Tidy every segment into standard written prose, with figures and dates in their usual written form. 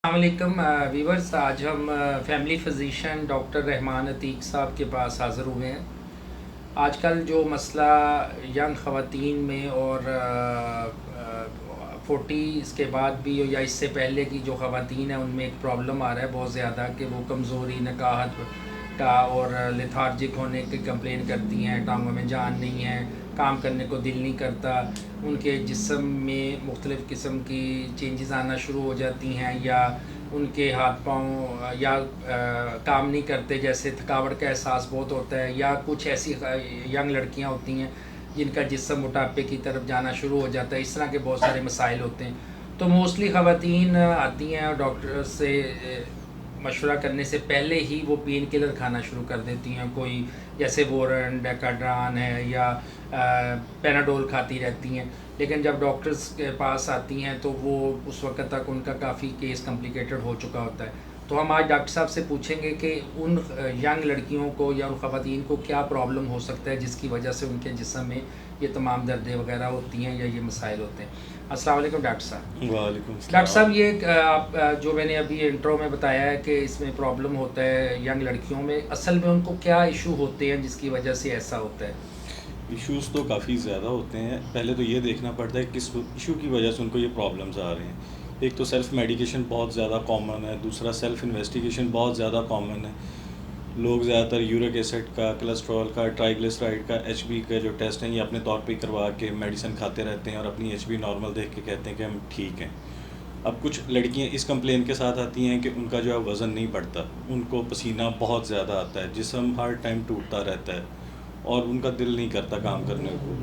अस्सलामुअलैकुम वीवर्स। आज हम family physician doctor Rahman Atiq साहब के पास हाज़िर हुए हैं। आजकल जो मसला यंग ख़वातीन में और 40 के बाद भी या इससे पहले की जो ख़वातीन हैं उनमें एक प्रॉब्लम आ रहा है बहुत ज़्यादा कि वो कमज़ोरी, नकाहत का और लेथार्जिक होने की कंप्लेन करती हैं। टांगों में जान नहीं है, काम करने को दिल नहीं करता, उनके जिस्म में मुख्तलिफ़ किस्म की चेंजेस आना शुरू हो जाती हैं, या उनके हाथ पाँव या काम नहीं करते, जैसे थकावट का एहसास बहुत होता है। या कुछ ऐसी यंग लड़कियां होती हैं जिनका जिस्म मोटापे की तरफ जाना शुरू हो जाता है। इस तरह के बहुत सारे मसाइल होते हैं। तो मोस्टली ख़वातीन आती हैं और डॉक्टर से मशवरा करने से पहले ही वो पेन किलर खाना शुरू कर देती हैं। कोई जैसे वोरन, डेकाड्रान है या पेनाडोल खाती रहती हैं। लेकिन जब डॉक्टर्स के पास आती हैं तो वो उस वक्त तक उनका काफ़ी केस कॉम्प्लिकेटेड हो चुका होता है। तो हम आज डॉक्टर साहब से पूछेंगे कि उन यंग लड़कियों को या उन ख़वातीन को क्या प्रॉब्लम हो सकता है जिसकी वजह से उनके जिस्म में ये तमाम दर्दें वगैरह होती हैं या ये मसाइल होते हैं। अस्सलाम वालेकुम डॉक्टर साहब। वालेकुम डॉक्टर साहब, सलाम। ये आप जो मैंने अभी इंट्रो में बताया है कि इसमें प्रॉब्लम होता है यंग लड़कियों में, असल में उनको क्या इशू होते हैं जिसकी वजह से ऐसा होता है? इश्यूज़ तो काफ़ी ज़्यादा होते हैं। पहले तो ये देखना पड़ता है किस इशू की वजह से उनको ये प्रॉब्लम्स आ रहे हैं। एक तो सेल्फ़ मेडिकेशन बहुत ज़्यादा कॉमन है, दूसरा सेल्फ़ इन्वेस्टिगेशन बहुत ज़्यादा कॉमन है। लोग ज़्यादातर यूरिक एसिड का, कोलेस्ट्रॉल का, ट्राइग्लिसराइड का, एचबी का जो टेस्ट हैं ये अपने तौर पे करवा के मेडिसिन खाते रहते हैं और अपनी एचबी नॉर्मल देख के कहते हैं कि हम ठीक हैं। अब कुछ लड़कियां इस कंप्लेन के साथ आती हैं कि उनका जो है वज़न नहीं बढ़ता, उनको पसीना बहुत ज़्यादा आता है, जिस्म हर टाइम टूटता रहता है और उनका दिल नहीं करता काम करने को।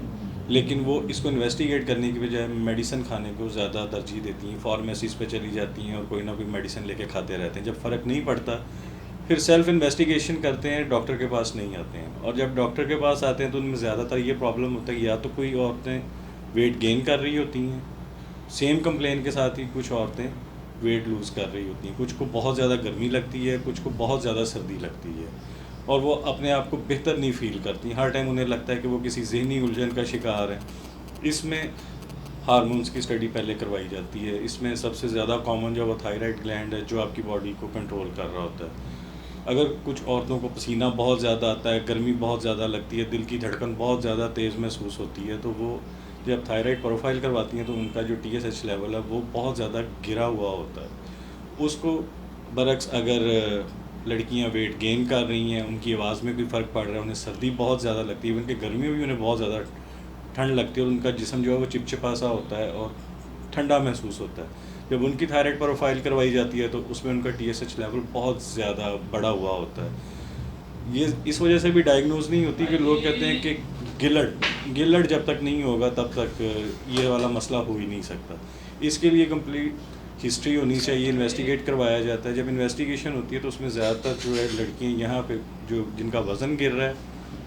लेकिन वो इसको इन्वेस्टिगेट करने की बजाय मेडिसिन खाने को ज़्यादा तरजीह देती हैं, फार्मेसीज़ पे चली जाती हैं और कोई ना कोई मेडिसिन लेके खाते रहते हैं। जब फ़र्क नहीं पड़ता फिर सेल्फ़ इन्वेस्टिगेशन करते हैं, डॉक्टर के पास नहीं आते हैं। और जब डॉक्टर के पास आते हैं तो उनमें ज़्यादातर ये प्रॉब्लम होता है, या तो कोई औरतें वेट गेन कर रही होती हैं, सेम कंप्लेन के साथ ही कुछ औरतें वेट लूज़ कर रही होती हैं, कुछ को बहुत ज़्यादा गर्मी लगती है, कुछ को बहुत ज़्यादा सर्दी लगती है और वो अपने आप को बेहतर नहीं फ़ील करती। हर टाइम उन्हें लगता है कि वो किसी ज़हनी उलझन का शिकार है। इसमें हार्मोन्स की स्टडी पहले करवाई जाती है। इसमें सबसे ज़्यादा कॉमन जो वो थायराइड ग्लैंड है जो आपकी बॉडी को कंट्रोल कर रहा होता है। अगर कुछ औरतों को पसीना बहुत ज़्यादा आता है, गर्मी बहुत ज़्यादा लगती है, दिल की धड़कन बहुत ज़्यादा तेज़ महसूस होती है, तो वो जब थायराइड प्रोफाइल करवाती हैं तो उनका जो TSH लेवल है वो बहुत ज़्यादा गिरा हुआ होता है। उसको बरक्स अगर लड़कियां वेट गेन कर रही हैं, उनकी आवाज़ में कोई फ़र्क पड़ रहा है, उन्हें सर्दी बहुत ज़्यादा लगती है, उनके गर्मी में भी उन्हें बहुत ज़्यादा ठंड लगती है और उनका जिस्म जो है वो चिपचिपा सा होता है और ठंडा महसूस होता है। जब उनकी थायराइड प्रोफाइल करवाई जाती है तो उसमें उनका TSH लेवल बहुत ज़्यादा बढ़ा हुआ होता है। ये इस वजह से भी डायग्नोज नहीं होती कि लोग कहते हैं कि गिलट जब तक नहीं होगा तब तक ये वाला मसला हो ही नहीं सकता। इसके लिए कंप्लीट हिस्ट्री होनी चाहिए, इन्वेस्टिगेट करवाया जाता है। जब इन्वेस्टिगेशन होती है तो उसमें ज़्यादातर जो है लड़कियाँ यहाँ पे जो जिनका वज़न गिर रहा है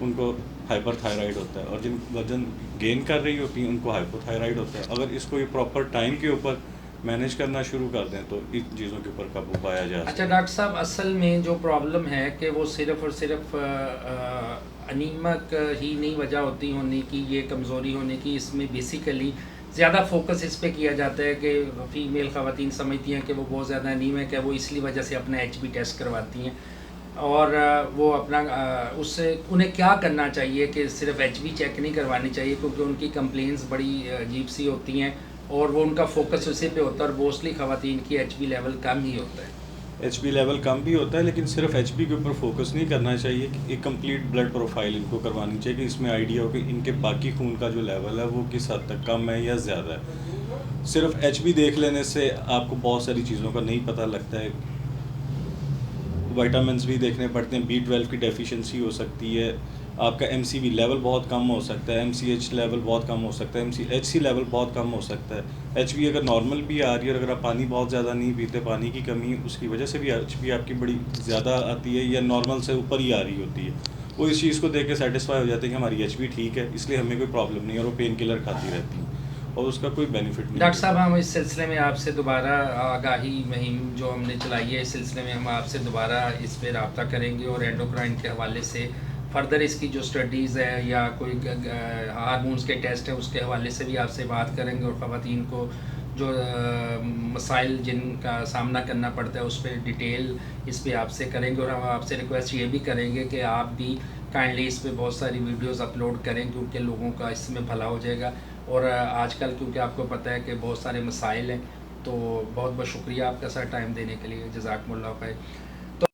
उनको हाइपरथायराइड होता है और जिन वज़न गेन कर रही होती हैं उनको हाइपोथायराइड होता है। अगर इसको ये प्रॉपर टाइम के ऊपर मैनेज करना शुरू कर दें तो इन चीज़ों के ऊपर काबू पाया जा सकता अच्छा है। डॉक्टर साहब, असल में जो प्रॉब्लम है कि वो सिर्फ़ और सिर्फ अनीमक ही नहीं वजह होती होने की, ये कमज़ोरी होने की, इसमें बेसिकली ज़्यादा फोकस इस पे किया जाता है कि फ़ीमेल ख़वातीन समझती हैं कि वो बहुत ज़्यादा अनीमिक है, वो इसलिए वजह से अपना HB टेस्ट करवाती हैं और वो अपना उससे उन्हें क्या करना चाहिए कि सिर्फ HB चेक नहीं करवानी चाहिए, क्योंकि उनकी कंप्लेंट्स बड़ी अजीब सी होती हैं और वो उनका फोकस उसी पे होता है और मोस्टली ख़वातीन की HB लेवल कम ही होता है। HB लेवल कम भी होता है, लेकिन सिर्फ HB के ऊपर फोकस नहीं करना चाहिए कि एक कंप्लीट ब्लड प्रोफाइल इनको करवानी चाहिए कि इसमें आइडिया हो कि इनके बाकी खून का जो लेवल है वो किस हद तक कम है या ज़्यादा है। सिर्फ HB देख लेने से आपको बहुत सारी चीज़ों का नहीं पता लगता है। विटामिन्स भी देखने पड़ते हैं, B12 की डेफिशिएंसी हो सकती है, आपका MCV लेवल बहुत कम हो सकता है, MCH लेवल बहुत कम हो सकता है, MCHC लेवल बहुत कम हो सकता है। HB अगर नॉर्मल भी आ रही है और अगर आप पानी बहुत ज़्यादा नहीं पीते, पानी की कमी उसकी वजह से भी HB आपकी बड़ी ज़्यादा आती है या नॉर्मल से ऊपर ही आ रही होती है, वो इस चीज़ को देख के सेटिस्फाई हो जाते हैं कि हमारी HB ठीक है, इसलिए हमें कोई प्रॉब्लम नहीं है, और वो पेन किलर खाती रहती हैं और उसका कोई बेनिफिट नहीं डॉक्टर साहब, होता। हम इस सिलसिले में आपसे दोबारा आगाही मुहिम जो हमने चलाई है, इस सिलसिले में हम आपसे दोबारा इस पर रब्ता करेंगे और एंडोक्राइन के हवाले से फर्दर इसकी जो स्टडीज़ है या कोई हार्मोन्स के टेस्ट है उसके हवाले से भी आपसे बात करेंगे और ख़वातीन को जो मसाइल जिनका सामना करना पड़ता है उस पर डिटेल इस पे आपसे करेंगे। और हम आपसे रिक्वेस्ट ये भी करेंगे कि आप भी काइंडली इस पे बहुत सारी वीडियोस अपलोड करें, क्योंकि लोगों का इसमें भला हो जाएगा। और आजकल क्योंकि आपको पता है कि बहुत सारे मसाइल हैं, तो बहुत बहुत शुक्रिया आपका सर टाइम देने के लिए। जज़ाकमुल्लाह खैर।